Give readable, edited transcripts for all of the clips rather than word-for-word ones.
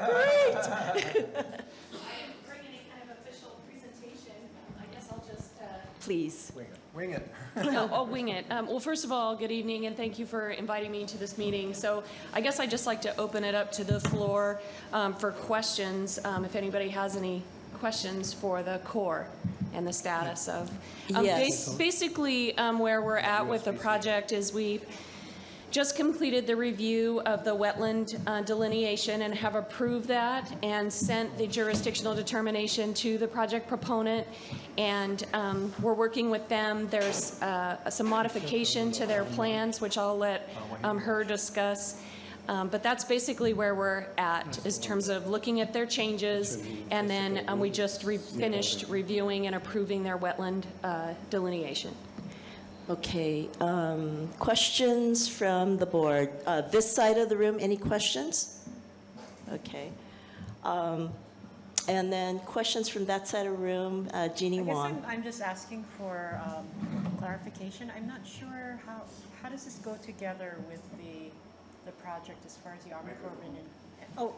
Great. I am bringing a kind of official presentation. I guess I'll just... Please. Wing it. I'll wing it. Well, first of all, good evening, and thank you for inviting me to this meeting. So I guess I'd just like to open it up to the floor for questions, if anybody has any questions for the Corps and the status of... Yes. Basically, where we're at with the project is we just completed the review of the wetland delineation and have approved that and sent the jurisdictional determination to the project proponent. And we're working with them. There's some modification to their plans, which I'll let her discuss. But that's basically where we're at in terms of looking at their changes. And then we just finished reviewing and approving their wetland delineation. Okay, questions from the board. This side of the room, any questions? Okay. And then questions from that side of the room, Jeannie Wong. I'm just asking for clarification. I'm not sure how does this go together with the project as far as the Army Corps and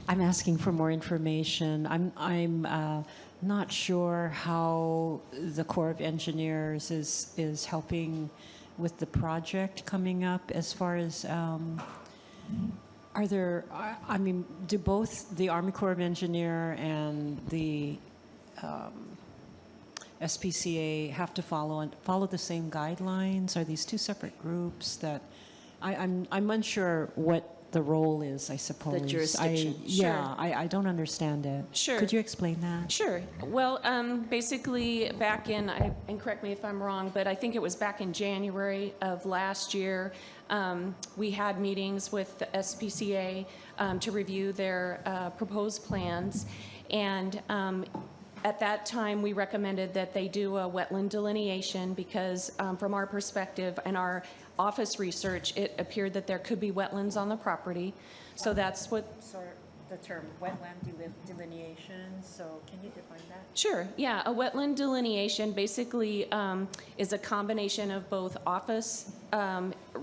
I'm asking for more information. I'm not sure how the Corps of Engineers is helping with the project coming up as far as are there, I mean, do both the Army Corps of Engineer and the SPCA have to follow the same guidelines? Are these two separate groups that I'm unsure what the role is, I suppose. The jurisdiction. I don't understand it. Sure. Could you explain that? Sure. Well, basically back in, and correct me if I'm wrong, but I think it was back in January of last year, we had meetings with the SPCA to review their proposed plans. And at that time, we recommended that they do a wetland delineation because from our perspective and our office research, it appeared that there could be wetlands on the property. So that's what... So the term wetland delineation, so can you define that? Sure, yeah. A wetland delineation basically is a combination of both office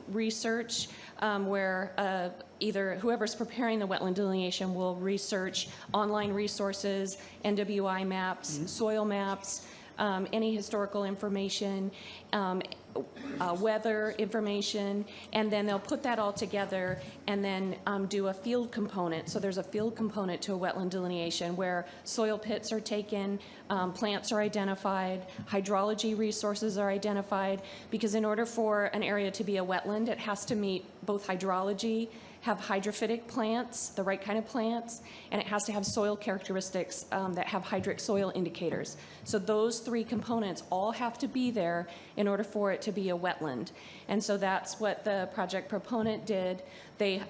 research where either whoever's preparing the wetland delineation will research online resources, NWI maps, soil maps, any historical information, weather information, and then they'll put that all together and then do a field component. So there's a field component to a wetland delineation where soil pits are taken, plants are identified, hydrology resources are identified, because in order for an area to be a wetland, it has to meet both hydrology, have hydrophytic plants, the right kind of plants, and it has to have soil characteristics that have hydric soil indicators. So those three components all have to be there in order for it to be a wetland. And so that's what the project proponent did. They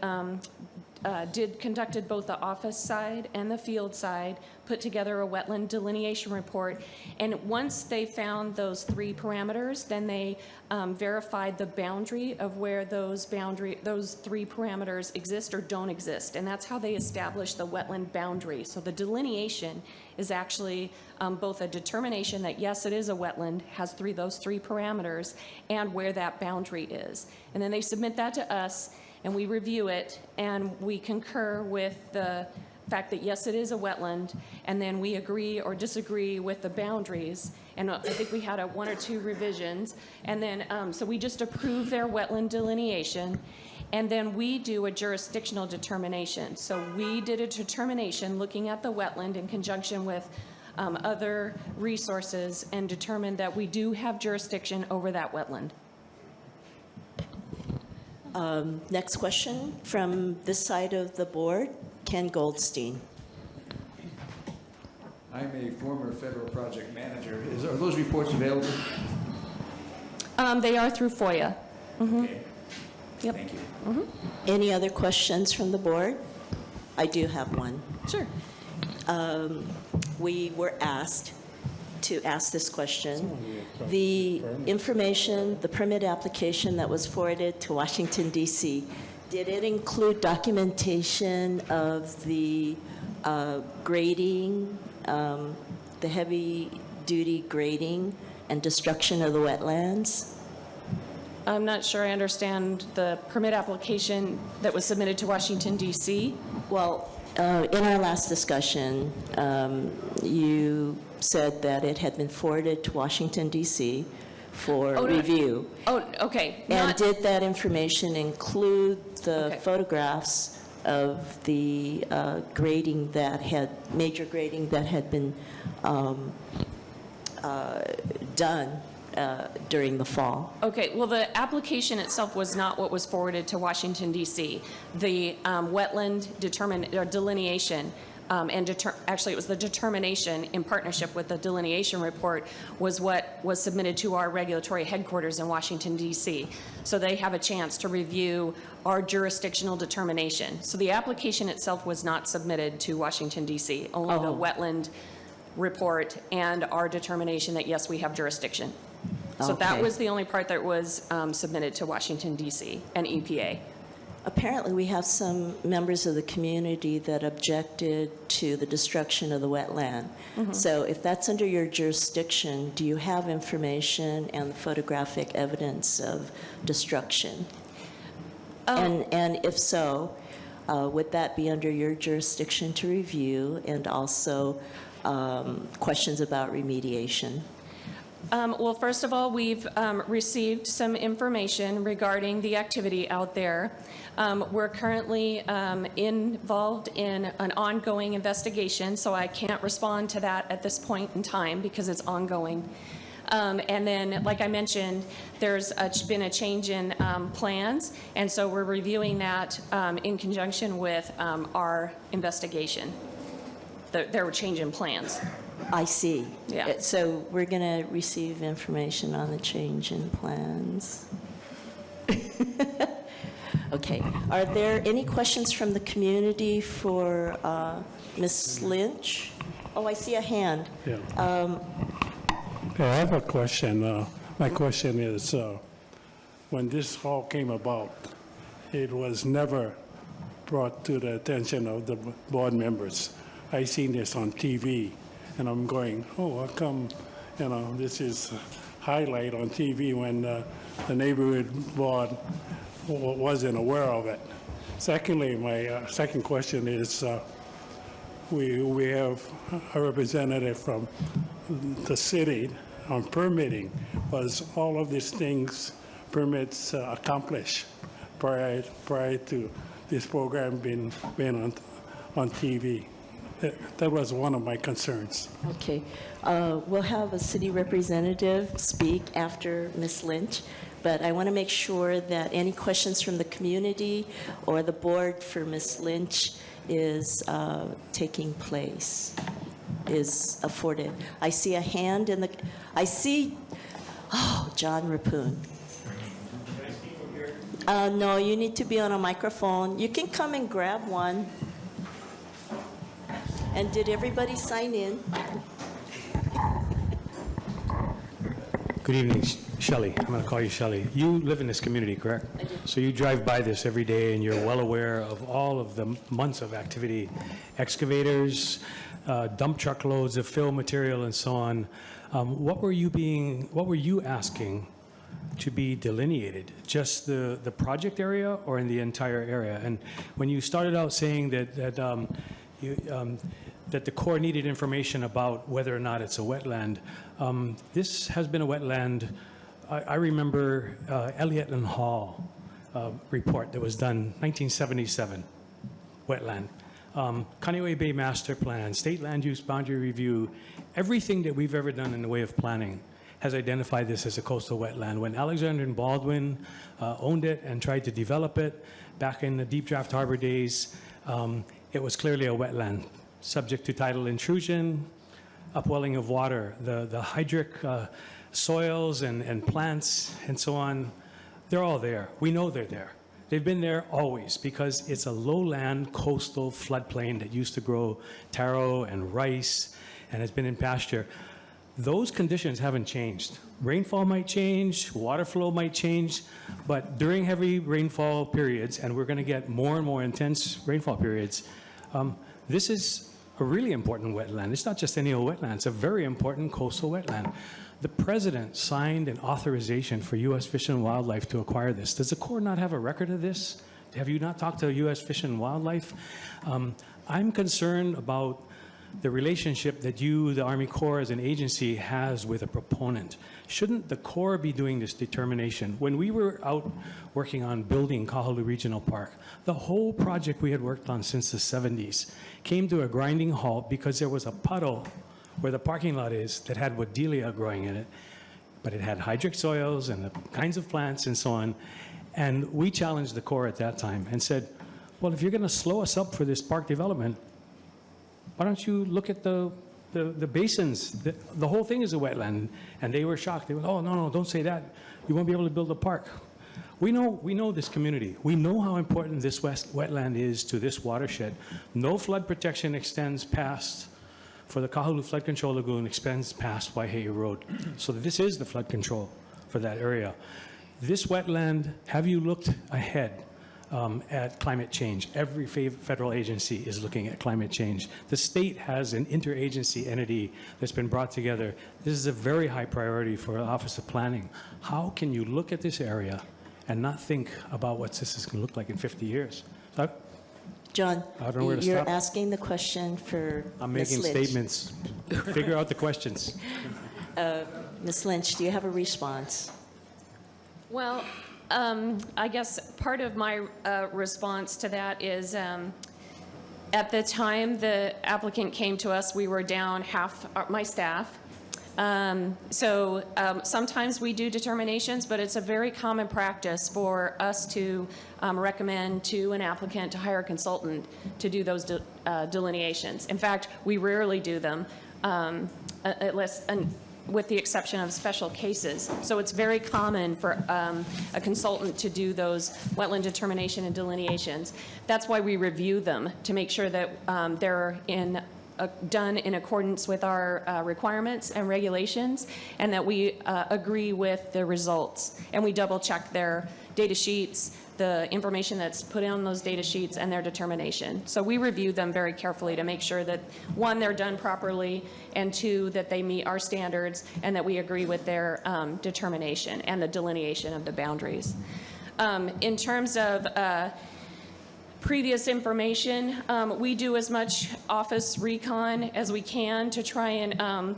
conducted both the office side and the field side, put together a wetland delineation report, and once they found those three parameters, then they verified the boundary of where those three parameters exist or don't exist, and that's how they established the wetland boundary. So the delineation is actually both a determination that yes, it is a wetland, has those three parameters, and where that boundary is. And then they submit that to us, and we review it, and we concur with the fact that yes, it is a wetland, and then we agree or disagree with the boundaries. And I think we had one or two revisions, and then so we just approve their wetland delineation, and then we do a jurisdictional determination. So we did a determination looking at the wetland in conjunction with other resources and determined that we do have jurisdiction over that wetland. Next question from this side of the board, Ken Goldstein. I'm a former federal project manager. Are those reports available? They are through FOIA. Mm-hmm. Okay. Yep. Thank you. Mm-hmm. Any other questions from the board? I do have one. Sure. We were asked to ask this question. The information, the permit application that was forwarded to Washington, D.C., did it include documentation of the grading, the heavy-duty grading and destruction of the wetlands? I'm not sure I understand the permit application that was submitted to Washington, D.C. Well, in our last discussion, you said that it had been forwarded to Washington, D.C. for Oh, no. review. Oh, okay. And Not- did that information include the Okay. photographs of the grading that had, major grading that had been done during the fall? Okay, well, the application itself was not what was forwarded to Washington, D.C. The wetland delineation, actually, it was the determination in partnership with the delineation report was what was submitted to our regulatory headquarters in Washington, D.C. So they have a chance to review our jurisdictional determination. So the application itself was not submitted to Washington, D.C., only the wetland report and our determination that, yes, we have jurisdiction. So that Okay. was the only part that was submitted to Washington, D.C. and EPA. Apparently, we have some members of the community that objected to the destruction of the wetland. So if that's under your jurisdiction, do you have information and the photographic evidence of destruction? And if so, would that be under your jurisdiction to review, and also questions about remediation? Well, first of all, we've received some information regarding the activity out there. We're currently involved in an ongoing investigation, so I can't respond to that at this point in time because it's ongoing. And then, like I mentioned, there's been a change in plans, and so we're reviewing that in conjunction with our investigation. There were change in plans. I see. Yeah. So we're going to receive information on the change in plans. Okay. Are there any questions from the community for Ms. Lynch? Oh, I see a hand. Yeah. I have a question. My question is, when this all came about, it was never brought to the attention of the board members. I seen this on TV, and I'm going, oh, how come, this is highlight on TV when the neighborhood board wasn't aware of it. Secondly, my second question is, we have a representative from the city on permitting. Was all of these things, permits accomplished prior to this program being on TV? That was one of my concerns. Okay. We'll have a city representative speak after Ms. Lynch, but I want to make sure that any questions from the community or the board for Ms. Lynch is taking place, is afforded. I see a hand in the, I see, John Rapoon. No, you need to be on a microphone. You can come and grab one. And did everybody sign in? Good evening, Shelley. I'm going to call you Shelley. You live in this community, correct? I do. So you drive by this every day, and you're well aware of all of the months of activity, excavators, dump truckloads of fill material, and so on. What were you asking to be delineated? Just the project area, or in the entire area? And when you started out saying that the Corps needed information about whether or not it's a wetland. This has been a wetland. I remember Elliott and Hall report that was done 1977, wetland. Kaneohe Bay Master Plan, State Land Use Boundary Review, everything that we've ever done in the way of planning has identified this as a coastal wetland. When Alexander and Baldwin owned it and tried to develop it back in the Deep Draft Harbor days, it was clearly a wetland, subject to tidal intrusion, upwelling of water, the hydric soils and plants and so on. They're all there. We know they're there. They've been there always because it's a lowland coastal floodplain that used to grow taro and rice and has been in pasture. Those conditions haven't changed. Rainfall might change, water flow might change, but during heavy rainfall periods, and we're going to get more and more intense rainfall periods, this is a really important wetland. It's not just any old wetland. It's a very important coastal wetland. The president signed an authorization for U.S. Fish and Wildlife to acquire this. Does the Corps not have a record of this? Have you not talked to U.S. Fish and Wildlife? I'm concerned about the relationship that you, the Army Corps as an agency, has with a proponent. Shouldn't the Corps be doing this determination? When we were out working on building Kahaluu Regional Park, the whole project we had worked on since the 70s came to a grinding halt because there was a puddle where the parking lot is that had Wooddelia growing in it, but it had hydric soils and the kinds of plants and so on. And we challenged the Corps at that time and said, well, if you're going to slow us up for this park development, why don't you look at the basins? The whole thing is a wetland. And they were shocked. They went, oh, no, don't say that. You won't be able to build a park. We know this community. We know how important this wetland is to this watershed. No flood protection extends past, for the Kahaluu Flood Control Lagoon, extends past Waihe'i Road. So this is the flood control for that area. This wetland, have you looked ahead at climate change? Every federal agency is looking at climate change. The state has an interagency entity that's been brought together. This is a very high priority for the Office of Planning. How can you look at this area and not think about what this is going to look like in 50 years? So John, I don't know where to you're stop. asking the question for I'm Ms. making Lynch. statements. Figure out the questions. Ms. Lynch, do you have a response? Well, I guess part of my response to that is at the time the applicant came to us, we were down half my staff. Sometimes we do determinations, but it's a very common practice for us to recommend to an applicant to hire a consultant to do those delineations. In fact, we rarely do them with the exception of special cases. So it's very common for a consultant to do those wetland determination and delineations. That's why we review them, to make sure that they're done in accordance with our requirements and regulations, and that we agree with the results. And we double check their data sheets, the information that's put on those data sheets, and their determination. So we review them very carefully to make sure that, one, they're done properly, and two, that they meet our standards, and that we agree with their determination and the delineation of the boundaries. In terms of previous information, we do as much office recon as we can to try and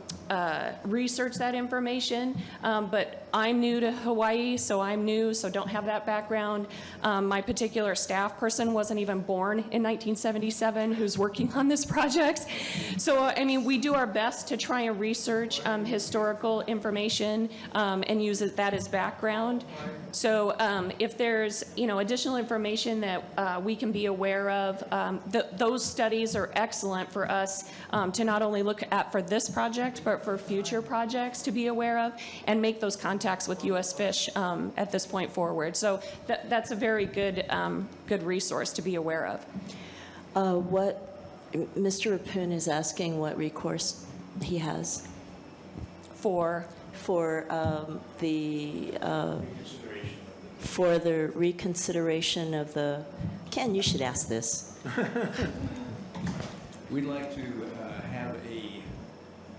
research that information, but I'm new to Hawaii, so don't have that background. My particular staff person wasn't even born in 1977 who's working on this project. So, I mean, we do our best to try and research historical information and use that as background. So if there's, additional information that we can be aware of, those studies are excellent for us to not only look at for this project, but for future projects to be aware of and make those contacts with U.S. Fish at this point forward. So that's a very good resource to be aware of. What Mr. Rapun is asking, what recourse he has For the reconsideration of the. Ken, you should ask this. We'd like to have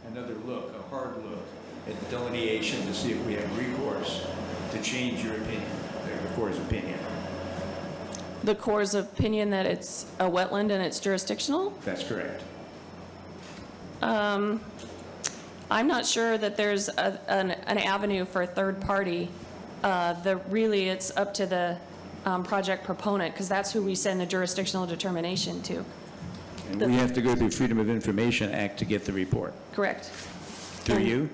another look, a hard look at the delineation to see if we have recourse to change your opinion, the Corps' opinion. the Corps' opinion that it's a wetland and it's jurisdictional? That's correct. I'm not sure that there's an avenue for a third party. Really, it's up to the project proponent, because that's who we send the jurisdictional determination to. And we have to go through Freedom of Information Act to get the report. Correct. Through you?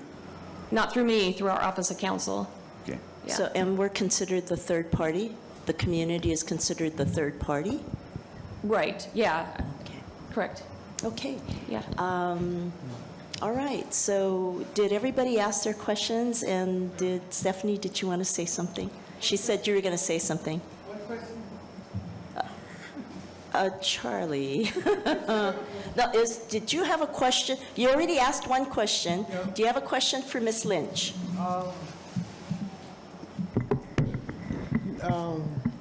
Not through me, through our Office of Counsel. Okay. Yeah. So, and we're considered the third party? The community is considered the third party? Right, yeah, Okay. correct, Okay. yeah. All right. So did everybody ask their questions? And Stephanie, did you want to say something? She said you were going to say something. What question? Charlie. No, did you have a question? You already asked one question. Yeah. Do you have a question for Ms. Lynch?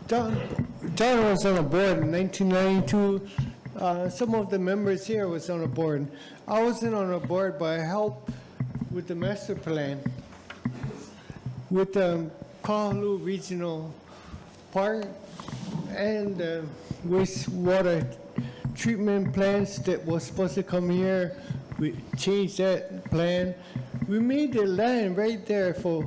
John was on a board in 1992. Some of the members here was on a board. I wasn't on a board, but I helped with the master plan. with Kahaluu Regional Park and wastewater treatment plants that was supposed to come here. We changed that plan. We made the land right there for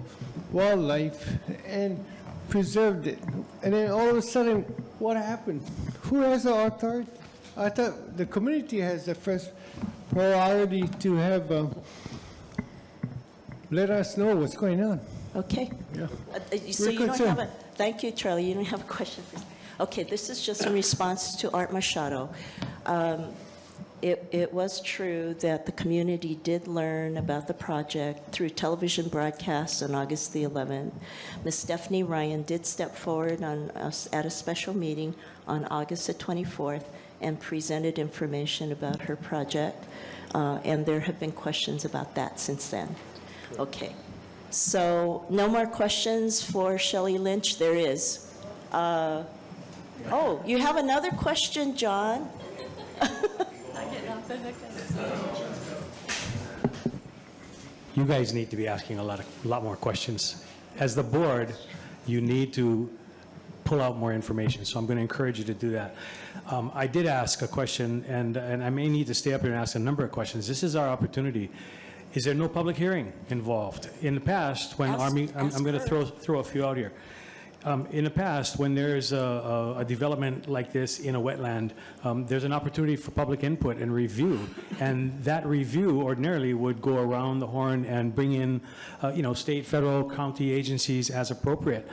wildlife and preserved it. And then all of a sudden, what happened? Who has the authority? I thought the community has the first priority to have, let us know what's going on. Okay. Yeah. So We're you don't have concerned. a, thank you, Charlie, you don't have a question for, okay, this is just in response to Art Machado. It was true that the community did learn about the project through television broadcasts on August the 11th. Ms. Stephanie Ryan did step forward at a special meeting on August the 24th and presented information about her project, and there have been questions about that since then. Okay. So no more questions for Shelley Lynch? There is. Oh, you have another question, John? You guys need to be asking a lot more questions. As the board, you need to pull out more information, so I'm going to encourage you to do that. I did ask a question, and I may need to stay up here and ask a number of questions. This is our opportunity. Is there no public hearing involved? In the past, when Army, I'm going to throw a few out here. In the past, when there's a development like this in a wetland, there's an opportunity for public input and review, and that review ordinarily would go around the horn and bring in, state, federal, county agencies as appropriate.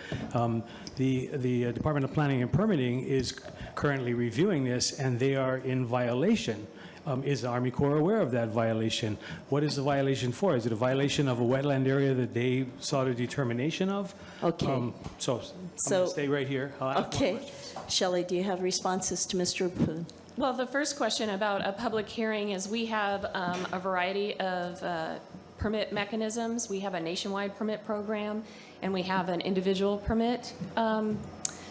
The Department of Planning and Permitting is currently reviewing this, and they are in violation. Is the Army Corps aware of that violation? What is the violation for? Is it a violation of a wetland area that they sought a determination of? Okay. So I'm going to stay right here. I'll ask more Okay. questions. Shelley, do you have responses to Mr. Poon? Well, the first question about a public hearing is we have a variety of permit mechanisms. We have a nationwide permit program, and we have an individual permit.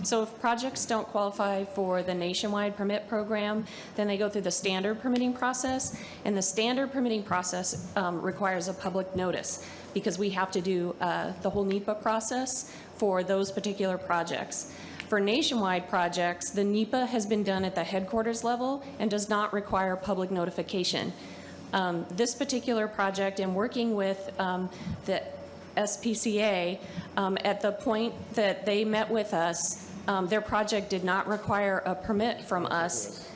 So if projects don't qualify for the nationwide permit program, then they go through the standard permitting process, and the standard permitting process requires a public notice because we have to do the whole NEPA process for those particular projects. For nationwide projects, the NEPA has been done at the headquarters level and does not require public notification. This particular project, in working with the SPCA, at the point that they met with us, their project did not require a permit from us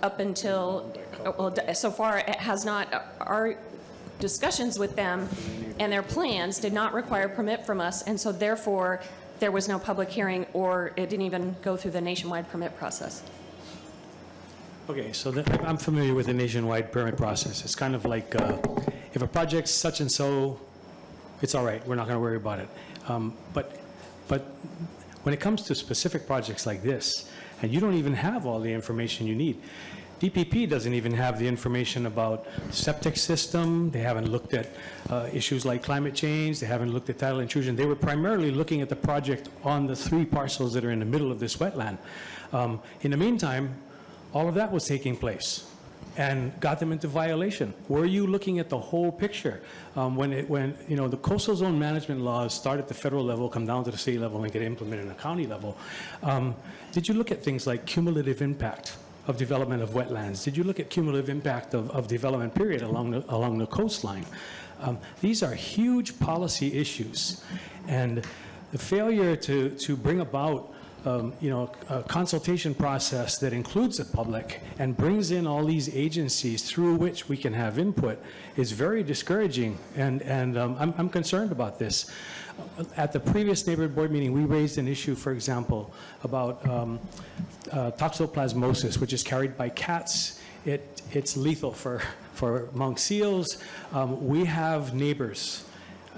up until, well, so far it has not. Our discussions with them and their plans did not require a permit from us, and so therefore there was no public hearing, or it didn't even go through the nationwide permit process. Okay, so I'm familiar with the nationwide permit process. It's kind of like if a project's such and so, it's all right. We're not going to worry about it. But when it comes to specific projects like this, and you don't even have all the information you need, DPP doesn't even have the information about septic system. They haven't looked at issues like climate change. They haven't looked at tidal intrusion. They were primarily looking at the project on the 3 parcels that are in the middle of this wetland. In the meantime, all of that was taking place and got them into violation. Were you looking at the whole picture? When the coastal zone management laws start at the federal level, come down to the state level, and get implemented at the county level, did you look at things like cumulative impact of development of wetlands? Did you look at cumulative impact of development period along the coastline? These are huge policy issues, and the failure to bring about a consultation process that includes the public and brings in all these agencies through which we can have input is very discouraging, and I'm concerned about this. At the previous neighborhood board meeting, we raised an issue, for example, about toxoplasmosis, which is carried by cats. It's lethal for monk seals. We have neighbors,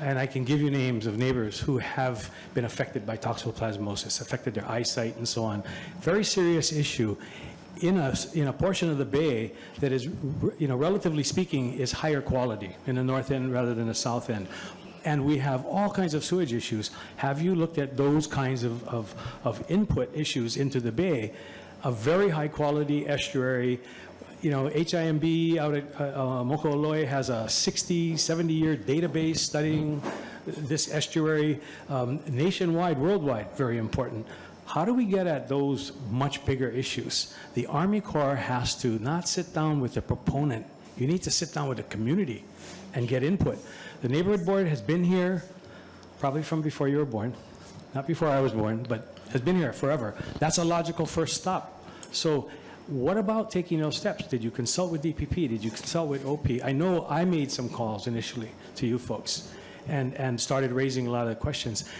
and I can give you names of neighbors who have been affected by toxoplasmosis, affected their eyesight and so on. Very serious issue in a portion of the bay that is, relatively speaking, is higher quality in the north end rather than the south end. And we have all kinds of sewage issues. Have you looked at those kinds of input issues into the bay? A very high quality estuary. HIMB out at Moko'oloi has a 60, 70-year database studying this estuary, nationwide, worldwide, very important. How do we get at those much bigger issues? The Army Corps has to not sit down with the proponent. You need to sit down with the community and get input. The neighborhood board has been here probably from before you were born, not before I was born, but has been here forever. That's a logical first stop. So what about taking those steps? Did you consult with DPP? Did you consult with OP? I know I made some calls initially to you folks and started raising a lot of questions.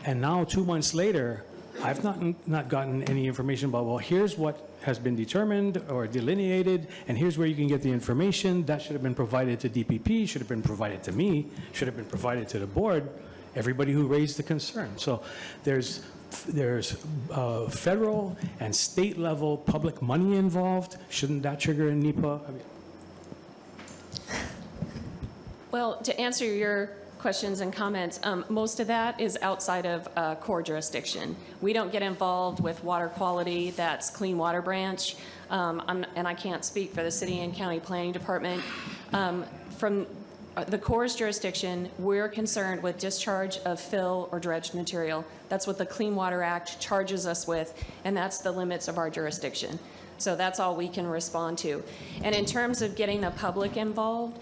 And now 2 months later, I've not gotten any information about, well, here's what has been determined or delineated, and here's where you can get the information. That should have been provided to DPP, should have been provided to me, should have been provided to the board, everybody who raised the concern. So there's federal and state level public money involved. Shouldn't that trigger a NEPA? I mean, Well, to answer your questions and comments, most of that is outside of core jurisdiction. We don't get involved with water quality. That's Clean Water Branch. And I can't speak for the city and county planning department. From the Corps' jurisdiction, we're concerned with discharge of fill or dredged material. That's what the Clean Water Act charges us with, and that's the limits of our jurisdiction. So that's all we can respond to. And in terms of getting the public involved,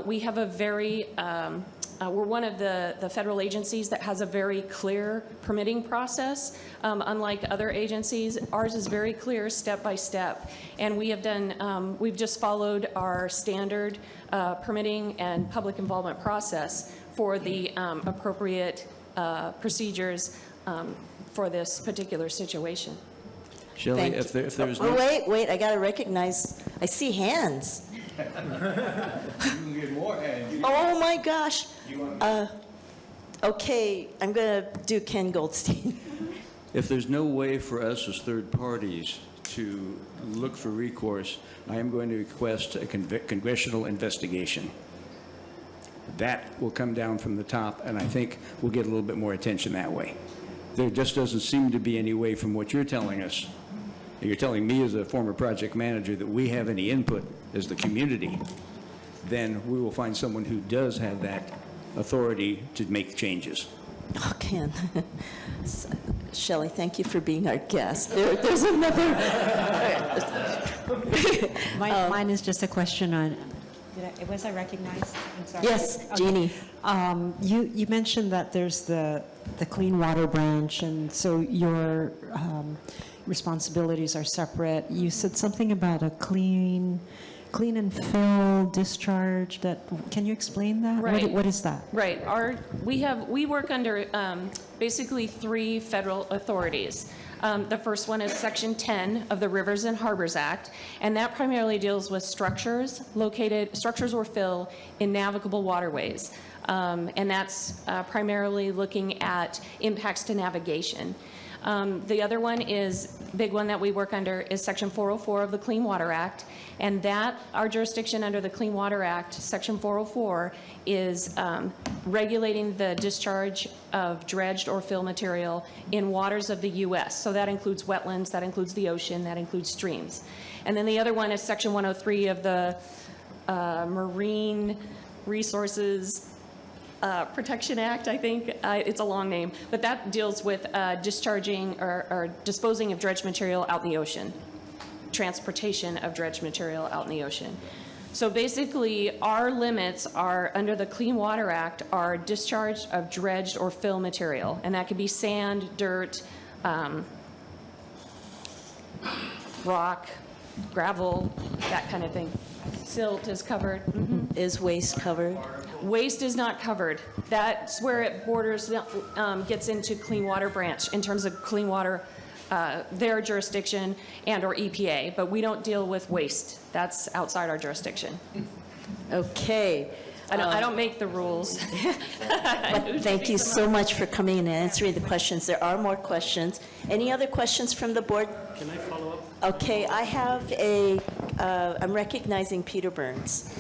we have a very, we're one of the federal agencies that has a very clear permitting process. Unlike other agencies, ours is very clear step by step. And we have done, we've just followed our standard permitting and public involvement process for the appropriate procedures for this particular situation. Shelley, Thank if you. there's Oh, no... wait, I got to recognize, I see hands. You can get more hands. Oh, my gosh. Okay, I'm going to do Ken Goldstein. If there's no way for us as third parties to look for recourse, I am going to request a congressional investigation. That will come down from the top, and I think we'll get a little bit more attention that way. There just doesn't seem to be any way from what you're telling us. You're telling me as a former project manager that we have any input as the community, then we will find someone who does have that authority to make changes. Oh, Ken. Shelley, thank you for being our guest. There's another. Mine is just a question on, was I recognized? I'm sorry. Yes, Okay. Jeannie. You mentioned that there's the Clean Water Branch, and so your responsibilities are separate. You said something about a clean and fill discharge. Can you explain that? Right. What is that? Right. We work under basically 3 federal authorities. The first one is Section 10 of the Rivers and Harbors Act, and that primarily deals with structures or fill in navigable waterways. And that's primarily looking at impacts to navigation. The other one is, big one that we work under is Section 404 of the Clean Water Act, and that, our jurisdiction under the Clean Water Act, Section 404, is regulating the discharge of dredged or fill material in waters of the U.S. So that includes wetlands, that includes the ocean, that includes streams. And then the other one is Section 103 of the Marine Resources Protection Act, I think. It's a long name, but that deals with discharging or disposing of dredged material out in the ocean, transportation of dredged material out in the ocean. So basically, our limits are, under the Clean Water Act, are discharge of dredged or fill material, and that could be sand, dirt, rock, gravel, that kind of thing. Silt is covered. Mm-hmm. Is waste covered? Waste is not covered. That's where it borders, gets into Clean Water Branch in terms of clean water, their jurisdiction and or EPA, but we don't deal with waste. That's outside our jurisdiction. Okay. I don't make the rules. But thank you so much for coming in and answering the questions. There are more questions. Any other questions from the board? can I follow up? Okay, I have I'm recognizing Peter Burns.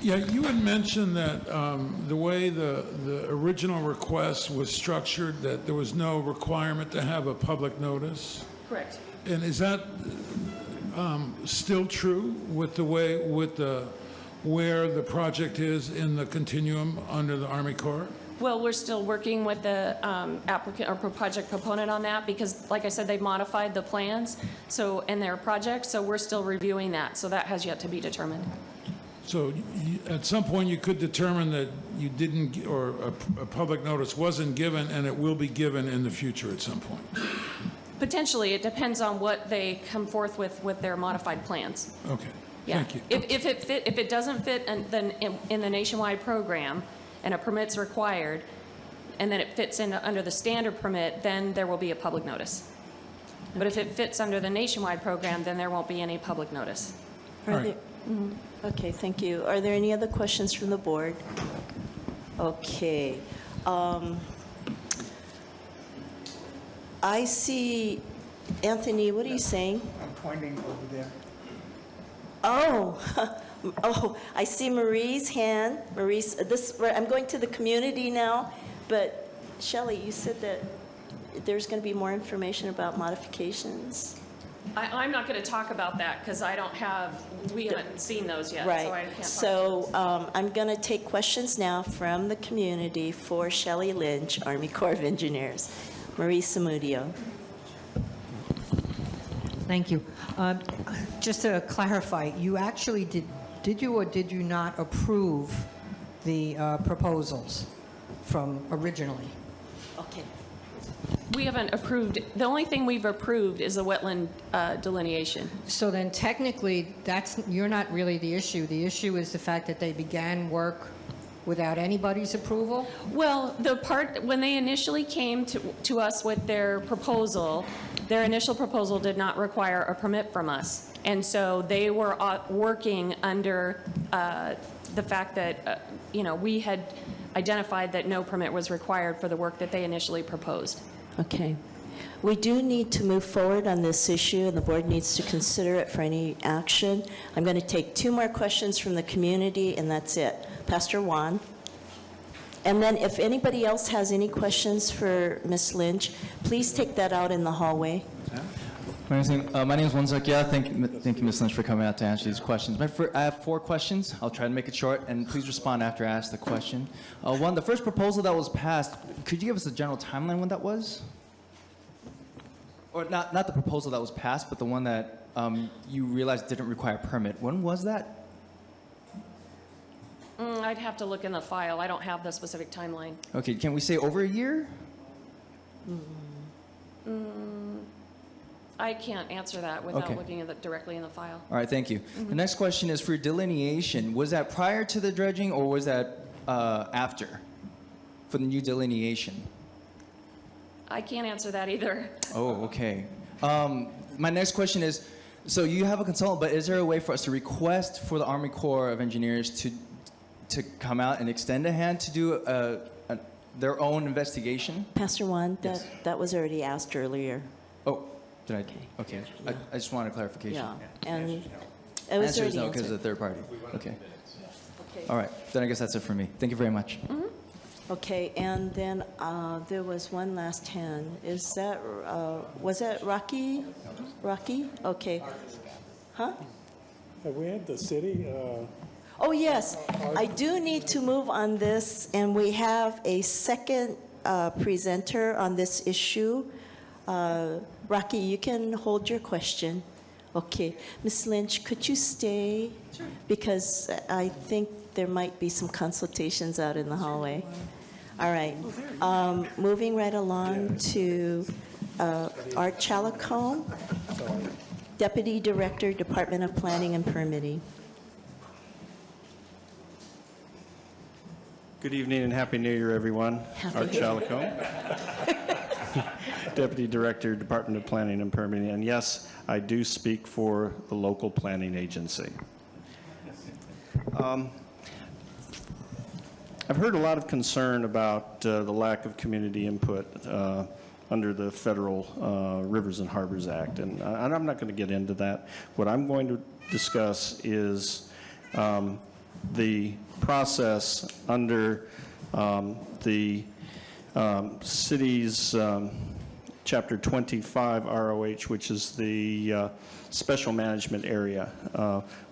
Yeah, you had mentioned that the way the original request was structured, that there was no requirement to have a public notice. Correct. And is that still true with the way, where the project is in the continuum under the Army Corps? Well, we're still working with the applicant or project proponent on that because, like I said, they've modified the plans in their project, so we're still reviewing that. So that has yet to be determined. So at some point, you could determine that you didn't, or a public notice wasn't given, and it will be given in the future at some point. Potentially, it depends on what they come forth with their modified plans. Okay, Yeah. thank you. If it doesn't fit in the nationwide program and a permit's required, and then it fits in under the standard permit, then there will be a public notice. But if it fits under the nationwide program, then there won't be any public notice. All right. Okay, thank you. Are there any other questions from the board? Okay. I see, Anthony, what are you saying? I'm pointing over there. Oh, oh, I see Marie's hand. Marie's, I'm going to the community now, but Shelley, you said that there's going to be more information about modifications. I'm not going to talk about that because we haven't seen those yet. So I Right. can't talk So I'm going to take questions now from the community for Shelley Lynch, Army Corps of Engineers. Marie Samudio. Thank you. Just to clarify, you actually did you or did you not approve the proposals from originally? Okay. We haven't approved, the only thing we've approved is the wetland delineation. So then technically, you're not really the issue. The issue is the fact that they began work without anybody's approval? Well, when they initially came to us with their proposal, their initial proposal did not require a permit from us. And so they were working under the fact that, we had identified that no permit was required for the work that they initially proposed. Okay. We do need to move forward on this issue, and the board needs to consider it for any action. I'm going to take 2 more questions from the community, and that's it. Pastor Juan. And then if anybody else has any questions for Ms. Lynch, please take that out in the hallway. My name is Wanzakia. Thank you, Ms. Lynch, for coming out to answer these questions. I have 4 questions. I'll try to make it short, and please respond after I ask the question. One, the first proposal that was passed, could you give us a general timeline when that was? Or not the proposal that was passed, but the one that you realized didn't require a permit. When was that? I'd have to look in the file. I don't have the specific timeline. Okay, can we say over a year? I can't answer that without Okay. looking at directly in the file. All right, thank you. The next question is for delineation. Was that prior to the dredging or was that after for the new delineation? I can't answer that either. Oh, okay. My next question is, so you have a consultant, but is there a way for us to request for the Army Corps of Engineers to come out and extend a hand to do their own investigation? Pastor Juan, that was already asked earlier. Oh, did I? Okay. I just wanted clarification. Yeah. And it was Answer is already no because of answered. the third party. Okay. All right. Then I guess that's it for me. Thank you very much. Okay, and then there was one last hand. Is that, was that Rocky? Rocky? Okay. Huh? Have we had the city, Oh, yes. I do need to move on this, and we have a second presenter on this issue. Rocky, you can hold your question. Okay. Ms. Lynch, could you stay? Sure. Because I think there might be some consultations out in the hallway. All right. Moving right along to Art Chalicone, Deputy Director, Department of Planning and Permitting. Good evening and Happy New Year, everyone. Art Chalicone, Deputy Director, Department of Planning and Permitting. And yes, I do speak for the local planning agency. I've heard a lot of concern about the lack of community input under the Federal Rivers and Harbors Act, and I'm not going to get into that. What I'm going to discuss is the process under the city's Chapter 25 ROH, which is the special management area,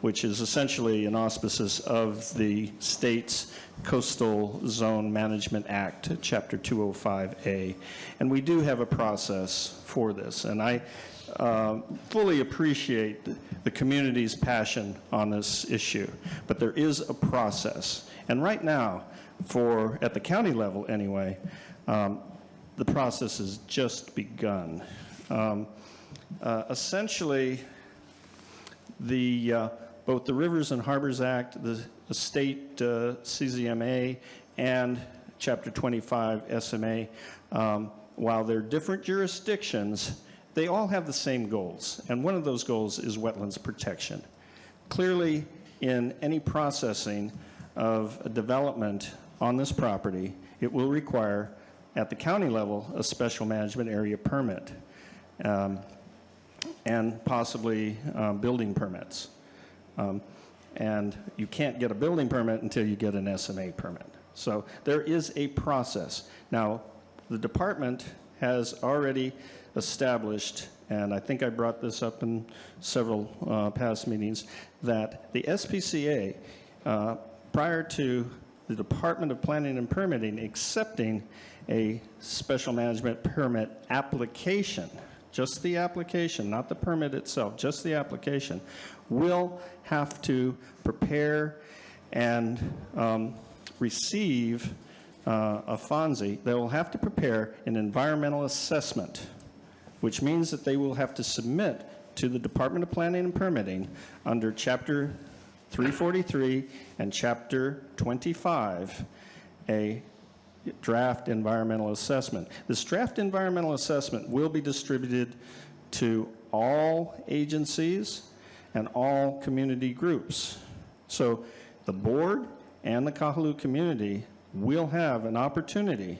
which is essentially an auspices of the state's Coastal Zone Management Act, Chapter 205A. And we do have a process for this. And I fully appreciate the community's passion on this issue, but there is a process. And right now, at the county level anyway, the process has just begun. Essentially, both the Rivers and Harbors Act, the state CZMA, and Chapter 25 SMA, while they're different jurisdictions, they all have the same goals, and one of those goals is wetlands protection. Clearly, in any processing of a development on this property, it will require, at the county level, a special management area permit, and possibly building permits. And you can't get a building permit until you get an SMA permit. So there is a process. Now, the department has already established, and I think I brought this up in several past meetings, that the SPCA, prior to the Department of Planning and Permitting accepting a special management permit application, just the application, not the permit itself, just the application, will have to prepare and receive a FONSI. They will have to prepare an environmental assessment, which means that they will have to submit to the Department of Planning and Permitting under Chapter 343 and Chapter 25 a draft environmental assessment. This draft environmental assessment will be distributed to all agencies and all community groups. So the board and the Kahaluu community will have an opportunity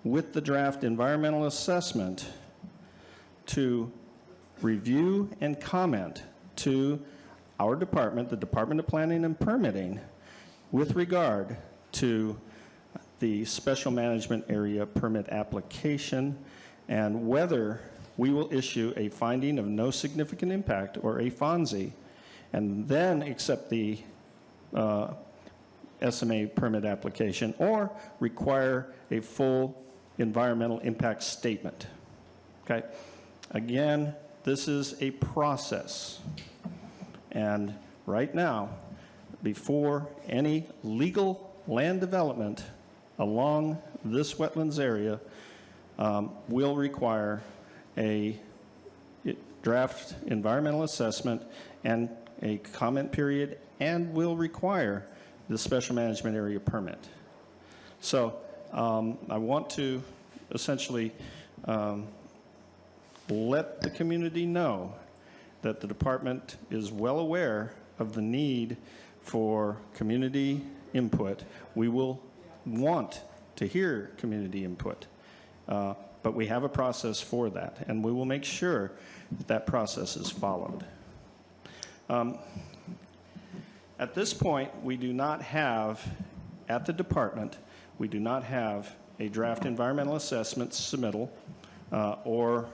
with the draft environmental assessment to review and comment to our department, the Department of Planning and Permitting, with regard to the special management area permit application and whether we will issue a finding of no significant impact or a FONSI, and then accept the SMA permit application or require a full environmental impact statement. Okay? Again, this is a process. And right now, before any legal land development along this wetlands area will require a draft environmental assessment and a comment period, and will require the special management area permit. So I want to essentially let the community know that the department is well aware of the need for community input. We will want to hear community input, but we have a process for that, and we will make sure that that process is followed. At this point, we do not have, at the department, we do not have a draft environmental assessment submittal or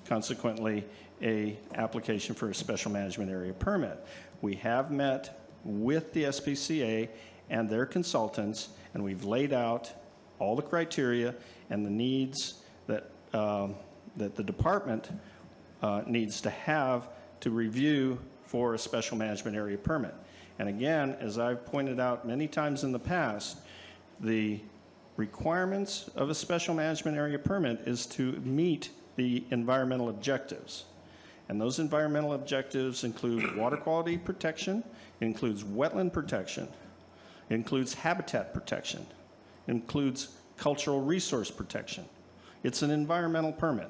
consequently a application for a special management area permit. We have met with the SPCA and their consultants, and we've laid out all the criteria and the needs that, that the department needs to have to review for a special management area permit. And again, as I've pointed out many times in the past, the requirements of a special management area permit is to meet the environmental objectives. And those environmental objectives include water quality protection, includes wetland protection, includes habitat protection, includes cultural resource protection. It's an environmental permit,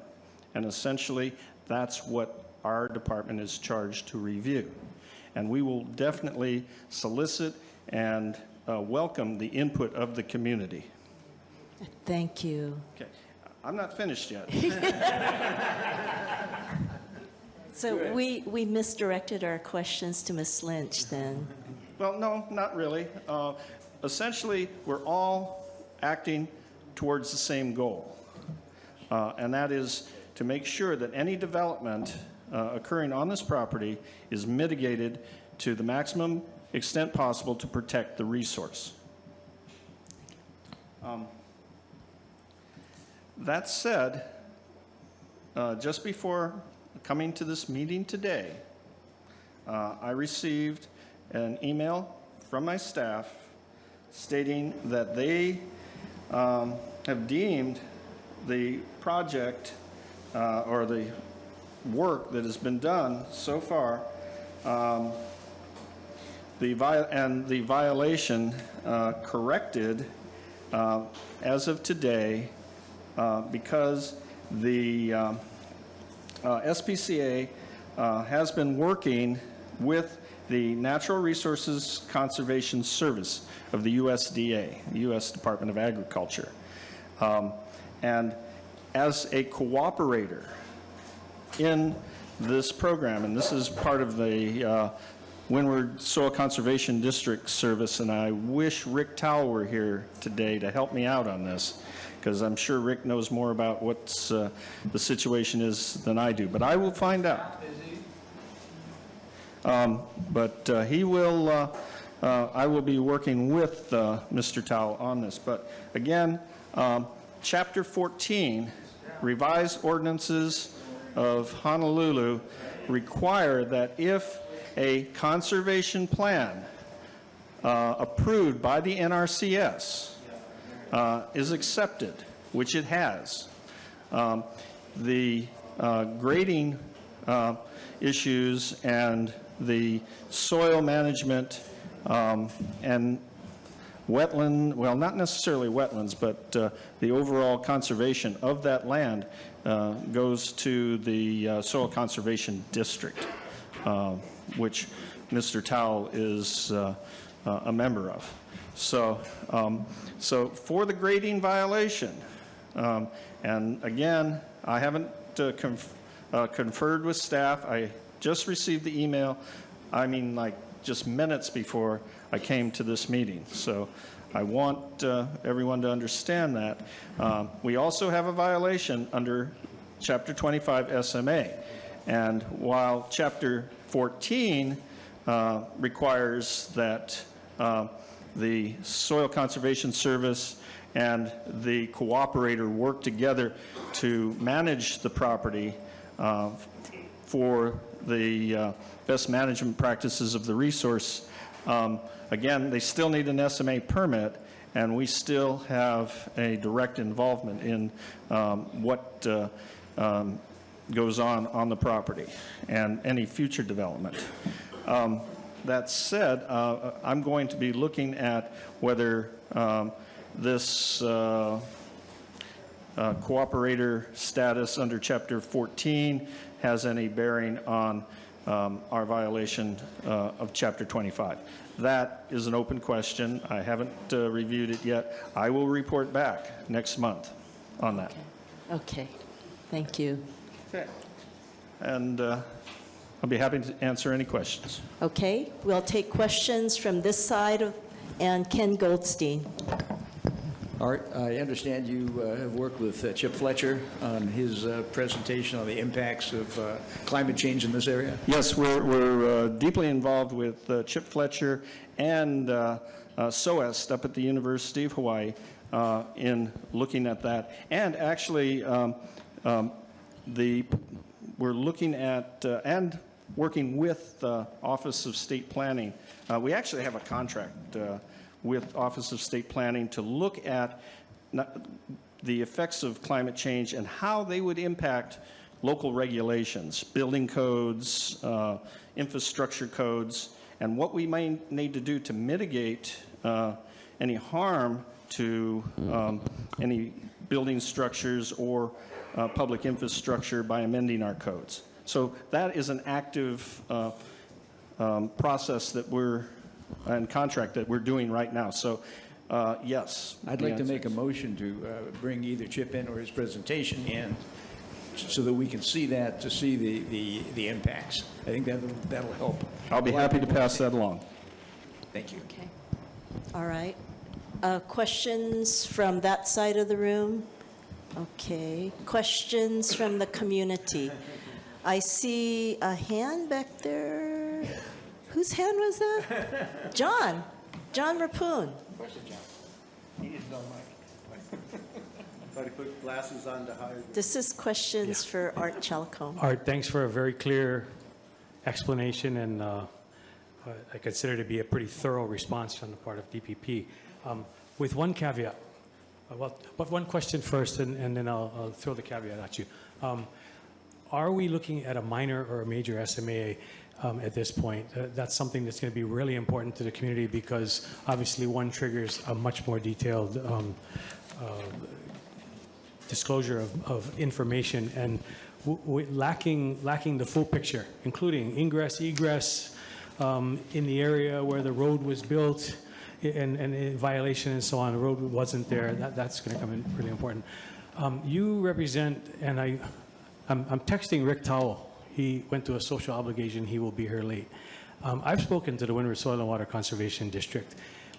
and essentially that's what our department is charged to review. And we will definitely solicit and welcome the input of the community. Thank you. Okay, I'm not finished yet. So we misdirected our questions to Ms. Lynch then. Well, no, not really. Essentially, we're all acting towards the same goal. and that is to make sure that any development occurring on this property is mitigated to the maximum extent possible to protect the resource. That said, just before coming to this meeting today, I received an email from my staff stating that they have deemed the project or the work that has been done so far, the violation corrected as of today because the SPCA has been working with the Natural Resources Conservation Service of the USDA, the U.S. Department of Agriculture. And as a cooperator in this program, and this is part of the Windward Soil Conservation District service, and I wish Rick Towle were here today to help me out on this, because I'm sure Rick knows more about what the situation is than I do, but I will find out. But he will, I will be working with Mr. Towle on this. But again, Chapter 14, revised ordinances of Honolulu require that if a conservation plan approved by the NRCS is accepted, which it has, the grading issues and the soil management and wetland, well, not necessarily wetlands, but the overall conservation of that land goes to the Soil Conservation District, which Mr. Towle is a member of. So, so for the grading violation, and again, I haven't conferred with staff. I just received the email, I mean, like just minutes before I came to this meeting. So I want everyone to understand that. We also have a violation under Chapter 25 SMA. And while Chapter 14 requires that the Soil Conservation Service and the cooperator work together to manage the property for the best management practices of the resource. Again, they still need an SMA permit, and we still have a direct involvement in what goes on the property and any future development. That said, I'm going to be looking at whether this cooperator status under Chapter 14 has any bearing on our violation of Chapter 25. That is an open question. I haven't reviewed it yet. I will report back next month on that. Okay. Thank you. Okay. And I'll be happy to answer any questions. Okay, we'll take questions from this side of, and Ken Goldstein. Art, I understand you have worked with Chip Fletcher on his presentation on the impacts of climate change in this area. Yes, we're deeply involved with Chip Fletcher and SOEST up at the University of Hawaii in looking at that. And actually, we're looking at and working with the Office of State Planning. We actually have a contract with Office of State Planning to look at the effects of climate change and how they would impact local regulations, building codes, infrastructure codes, and what we may need to do to mitigate any harm to any building structures or public infrastructure by amending our codes. So that is an active process that and contract that we're doing right now. So yes. I'd like to make a motion to bring either Chip in or his presentation in so that we can see that, to see the impacts. I think that'll help. I'll be happy to pass that along. Thank you. Okay. All right. Questions from that side of the room? Okay, questions from the community? I see a hand back there. Whose hand was that? John Rappoon. He needs no mic. Try to put glasses on to hide. This is questions for Art Chalcombe. Art, thanks for a very clear explanation and I consider it to be a pretty thorough response on the part of DPP. With one caveat, but one question first and then I'll throw the caveat at you. Are we looking at a minor or a major SMA at this point? That's something that's going to be really important to the community because obviously one triggers a much more detailed disclosure of information and lacking the full picture, including ingress, egress in the area where the road was built and violation and so on. The road wasn't there. That's going to come in really important. You represent, and I'm texting Rick Towell. He went to a social obligation. He will be here late. I've spoken to the Windward Soil and Water Conservation District.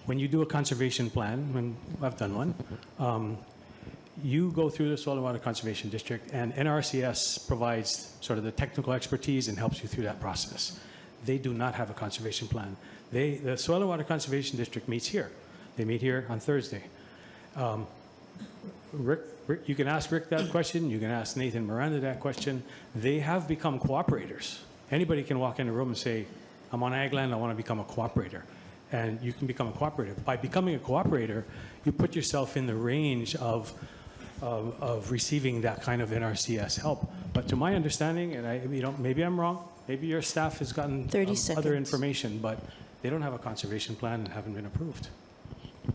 When you do a conservation plan, when I've done one, you go through the Soil and Water Conservation District, and NRCS provides sort of the technical expertise and helps you through that process. They do not have a conservation plan. The Soil and Water Conservation District meets here. They meet here on Thursday. Rick, you can ask Rick that question. You can ask Nathan Miranda that question. They have become cooperators. Anybody can walk in the room and say, I'm on ag land, I want to become a cooperator. And you can become a cooperator. By becoming a cooperator, you put yourself in the range of receiving that kind of NRCS help. But to my understanding, and maybe I'm wrong, maybe your staff has gotten 30 other seconds. information, but they don't have a conservation plan and haven't been approved.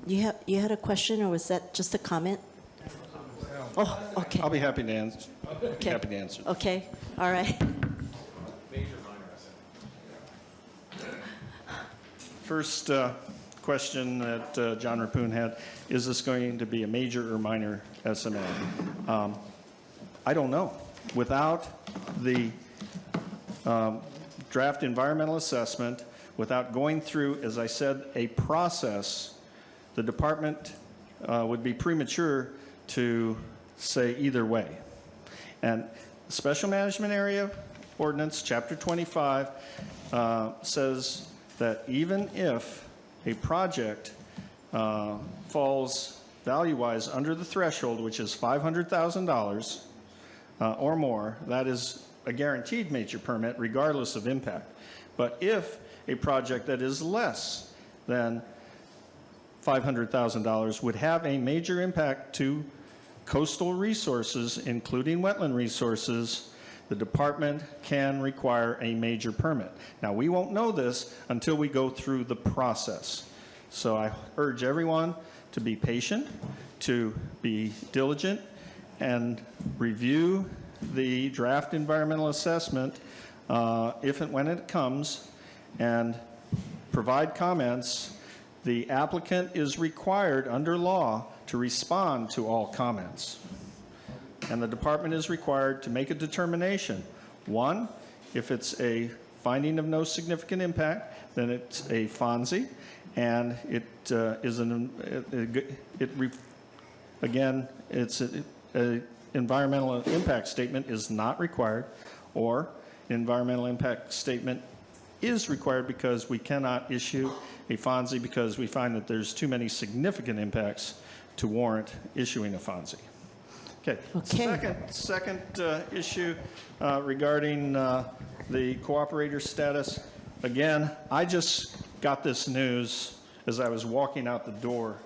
You had a question, or was that just a comment? Oh, okay. I'll be happy to answer. Okay. Happy to answer. Okay, all right. First question that John Rappoon had, is this going to be a major or minor SMA? I don't know. Without the draft environmental assessment, without going through, as I said, a process, the department would be premature to say either way. And Special Management Area Ordinance, Chapter 25, says that even if a project falls value-wise under the threshold, which is $500,000 or more, that is a guaranteed major permit regardless of impact. But if a project that is less than $500,000 would have a major impact to coastal resources, including wetland resources, the department can require a major permit. Now, we won't know this until we go through the process. So I urge everyone to be patient, to be diligent, and review the draft environmental assessment if and when it comes, and provide comments. The applicant is required under law to respond to all comments. And the department is required to make a determination. One, if it's a finding of no significant impact, then it's a FONSI, and it is again, it's an environmental impact statement is not required, or an environmental impact statement is required because we cannot issue a FONSI because we find that there's too many significant impacts to warrant issuing a FONSI. Okay. Second issue regarding the cooperator status. Again, I just got this news as I was walking out the door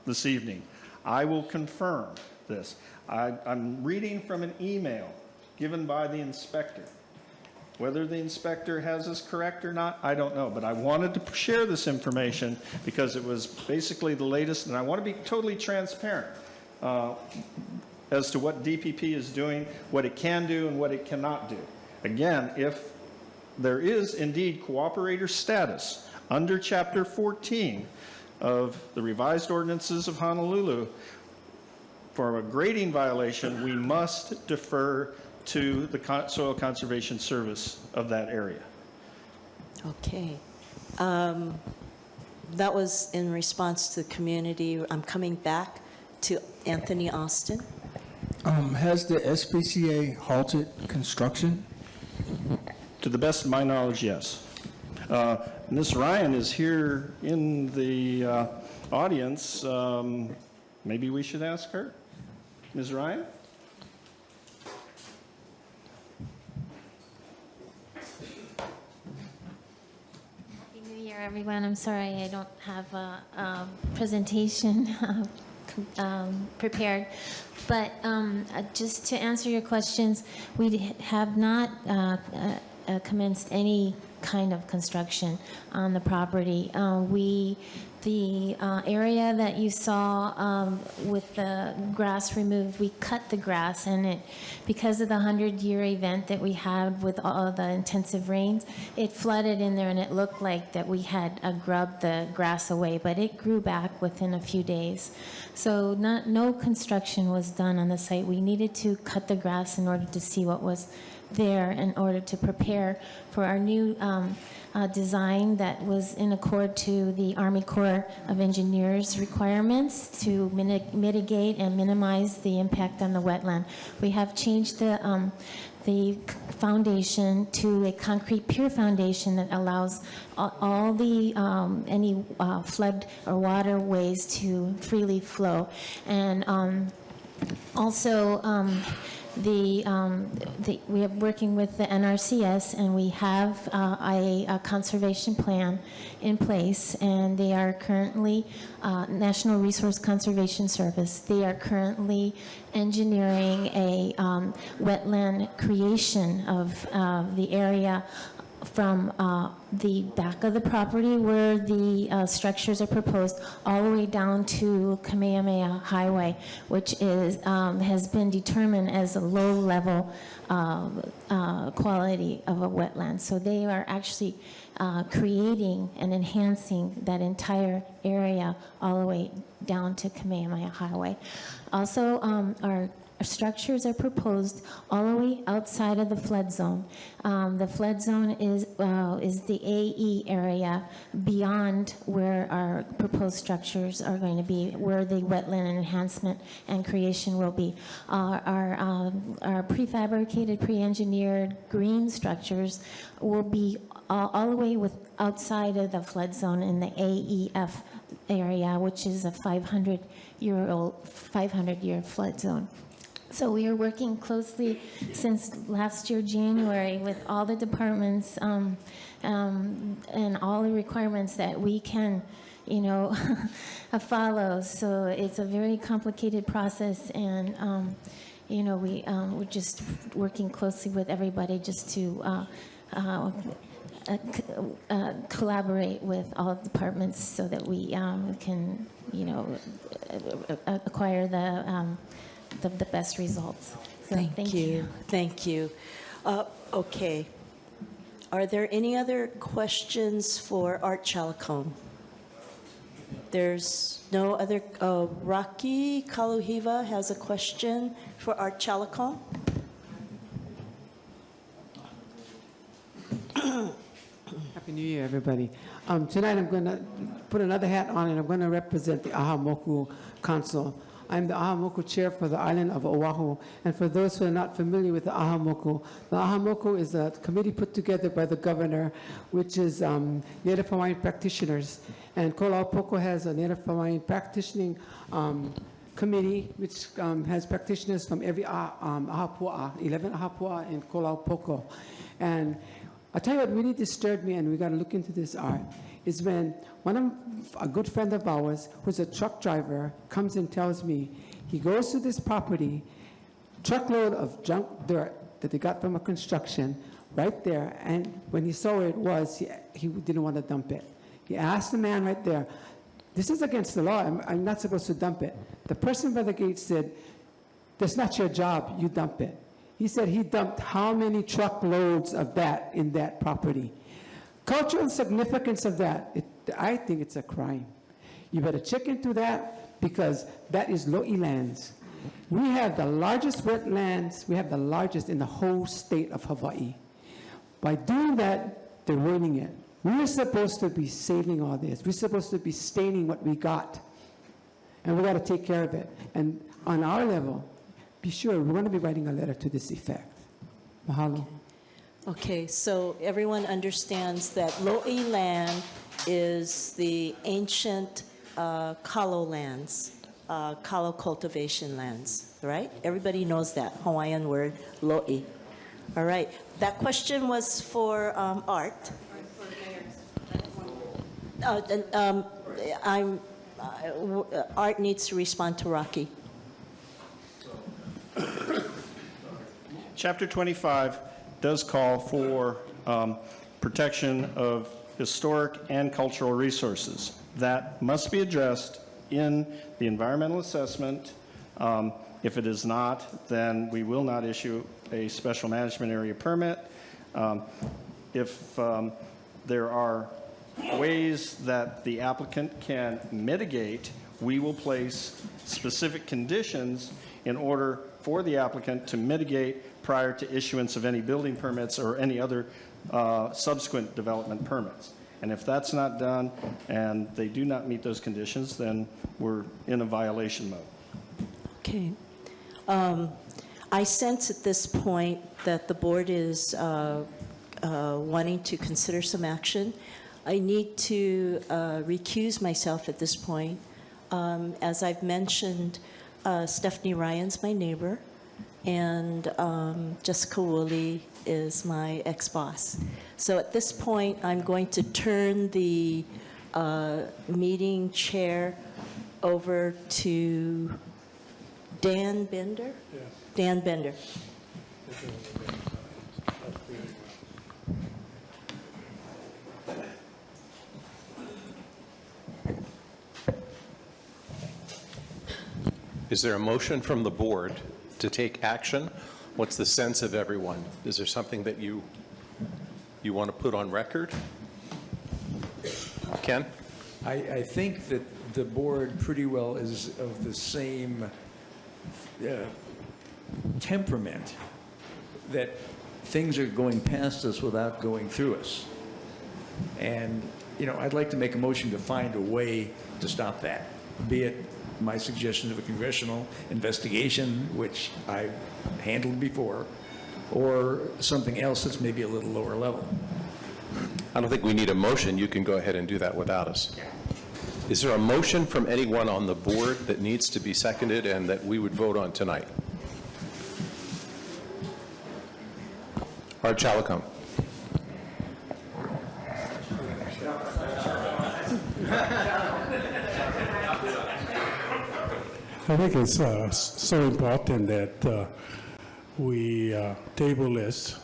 this evening. I will confirm this. I'm reading from an email given by the inspector. Whether the inspector has this correct or not, I don't know. But I wanted to share this information because it was basically the latest, and I want to be totally transparent as to what DPP is doing, what it can do, and what it cannot do. Again, if there is indeed cooperator status under Chapter 14 of the revised ordinances of Honolulu, for a grading violation, we must defer to the Soil Conservation Service of that area. Okay. That was in response to the community. I'm coming back to Anthony Austin. Has the SPCA halted construction? To the best of my knowledge, yes. Ms. Ryan is here in the audience. Maybe we should ask her. Ms. Ryan? Happy New Year, everyone. I'm sorry I don't have a presentation prepared. But just to answer your questions, we have not commenced any kind of construction on the property. The area that you saw with the grass removed, we cut the grass, and because of the 100-year event that we had with all the intensive rains, it flooded in there, and it looked like that we had grubbed the grass away, but it grew back within a few days. So no construction was done on the site. We needed to cut the grass in order to see what was there in order to prepare for our new design that was in accord to the Army Corps of Engineers requirements to mitigate and minimize the impact on the wetland. We have changed the foundation to a concrete pure foundation that allows all the any flood or waterways to freely flow, and also we are working with the NRCS, and we have a conservation plan in place, and they are currently, National Resource Conservation Service, they are currently engineering a wetland creation of the area from the back of the property where the structures are proposed all the way down to Kamehameha Highway, which is has been determined as a low-level quality of a wetland. So they are actually creating and enhancing that entire area all the way down to Kamehameha Highway. Also, our structures are proposed all the way outside of the flood zone. The flood zone is the AE area beyond where our proposed structures are going to be, where the wetland enhancement and creation will be. Our prefabricated, pre-engineered green structures will be all the way outside of the flood zone in the AEF area, which is a 500-year flood zone. So we are working closely since last year, January, with all the departments and all the requirements that we can, follow. So it's a very complicated process, and we're just working closely with everybody just to collaborate with all departments so that we can, acquire the best results. So thank you. Thank you. Okay. Are there any other questions for Art Chalicone? There's no other. Rocky Kaluhiva has a question for Art Chalicone. Happy New Year, everybody. Tonight I'm going to put another hat on, and I'm going to represent the Ahamoku Council. I'm the Ahamoku chair for the island of Oahu. And for those who are not familiar with the Ahamoku is a committee put together by the governor, which is Native Hawaiian practitioners. And Kolaupoko has a Native Hawaiian practicing committee, which has practitioners from every Ahapua, 11 Ahapua in Kolaupoko. And I'll tell you what really disturbed me, and we got to look into this, Art, is when a good friend of ours, who's a truck driver, comes and tells me he goes to this property, truckload of junk dirt that they got from a construction right there, and when he saw where it was, he didn't want to dump it. He asked the man right there, this is against the law, I'm not supposed to dump it. The person by the gate said, that's not your job, you dump it. He said he dumped how many truckloads of that in that property. Cultural significance of that, I think it's a crime. You better check into that, because that is lo'i lands. We have the largest wetlands, we have the largest in the whole state of Hawaii. By doing that, they're ruining it. We are supposed to be saving all this. We're supposed to be staining what we got. and we got to take care of it. And on our level, be sure we're going to be writing a letter to this effect. Mahalo. Okay, so everyone understands that Lo'i land is the ancient kalo lands, kalo cultivation lands, right? Everybody knows that Hawaiian word, Lo'i. All right, that question was for Art. Art needs to respond to Rocky. Chapter 25 does call for protection of historic and cultural resources. That must be addressed in the environmental assessment. If it is not, then we will not issue a special management area permit. If there are ways that the applicant can mitigate, we will place specific conditions in order for the applicant to mitigate prior to issuance of any building permits or any other subsequent development permits. And if that's not done and they do not meet those conditions, then we're in a violation mode. Okay. I sense at this point that the board is wanting to consider some action. I need to recuse myself at this point. As I've mentioned, Stephanie Ryan's my neighbor, and Jessica Woolley is my ex-boss. So at this point, I'm going to turn the meeting chair over to Dan Bender? Yeah. Dan Bender. Is there a motion from the board to take action? What's the sense of everyone? Is there something that you want to put on record? Ken? I think that the board pretty well is of the same temperament, that things are going past us without going through us. And, you know, I'd like to make a motion to find a way to stop that, be it my suggestion of a congressional investigation, which I've handled before, or something else that's maybe a little lower level. I don't think we need a motion. You can go ahead and do that without us. Is there a motion from anyone on the board that needs to be seconded and that we would vote on tonight? Art Chalicum. I think it's so important that we table this.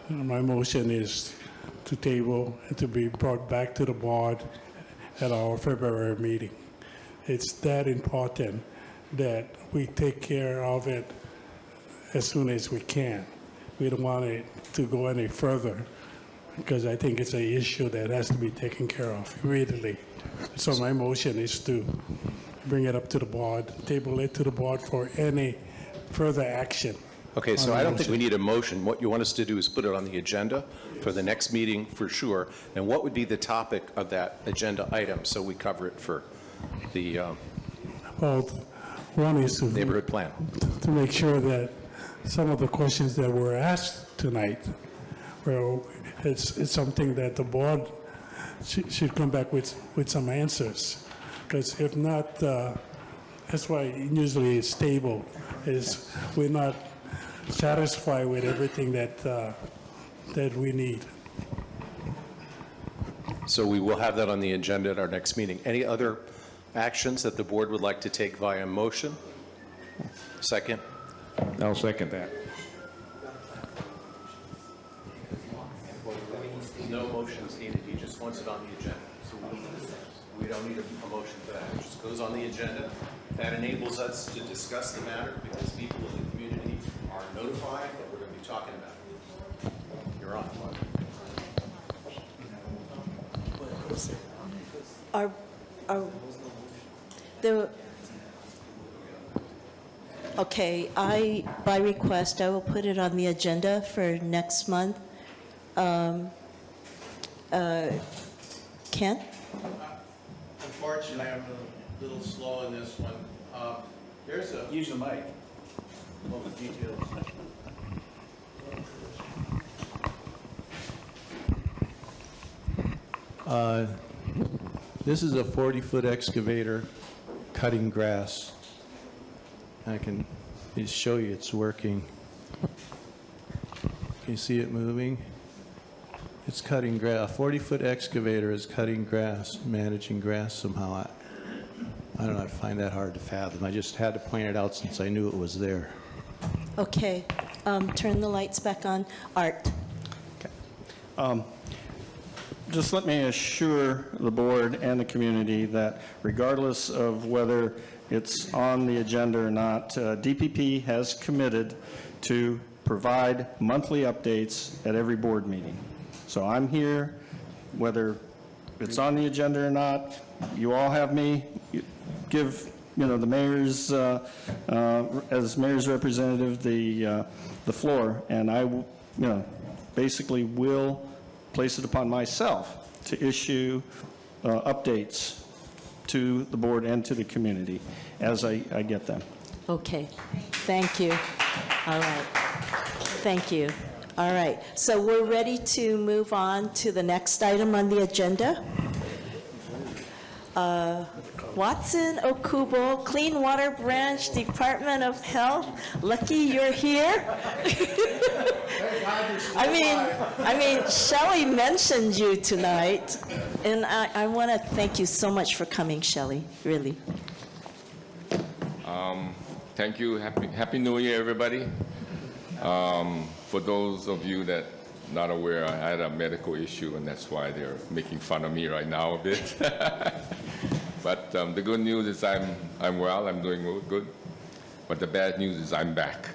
My motion is to table and to be brought back to the board at our February meeting. It's that important that we take care of it as soon as we can. We don't want it to go any further because I think it's an issue that has to be taken care of immediately. So my motion is to bring it up to the board, table it to the board for any further action. Okay, so I don't think we need a motion. What you want us to do is put it on the agenda for the next meeting for sure. And what would be the topic of that agenda item so we cover it for the well, one is to neighborhood plan? To make sure that some of the questions that were asked tonight, well, it's something that the board should come back with some answers. Because if not, that's why usually it's tabled, is we're not satisfied with everything that we need. So we will have that on the agenda at our next meeting. Any other actions that the board would like to take via motion? Second? I'll second that. No motions needed. He just wants it on the agenda. So we don't need a motion for that. It just goes on the agenda. That enables us to discuss the matter because people in the community are notified that we're going to be talking about it. You're on. Okay, by request, I will put it on the agenda for next month. Ken? Unfortunately, little slow in this one. There's a... Use the mic. Well, the details. This is a 40-foot excavator cutting grass. I can just show you it's working. Can you see it moving? It's cutting grass. A 40-foot excavator is cutting grass, managing grass somehow. I don't know, I find that hard to fathom. I just had to point it out since I knew it was there. Okay, turn the lights back on. Art. Just let me assure the board and the community that regardless of whether it's on the agenda or not, DPP has committed to provide monthly updates at every board meeting. So I'm here, whether it's on the agenda or not. You all have me. Give the mayor's, as mayor's representative, the floor, and I, basically will place it upon myself to issue updates to the board and to the community as I get them. Okay, thank you. All right, thank you. All right, so we're ready to move on to the next item on the agenda. Watson Okubo, Clean Water Branch, Department of Health. Lucky you're here. I mean, Shelley mentioned you tonight, and I want to thank you so much for coming, Shelley, really. Thank you. Happy New Year, everybody. For those of you that not aware, I had a medical issue, and that's why they're making fun of me right now a bit. But the good news is I'm well. I'm doing good. But the bad news is I'm back.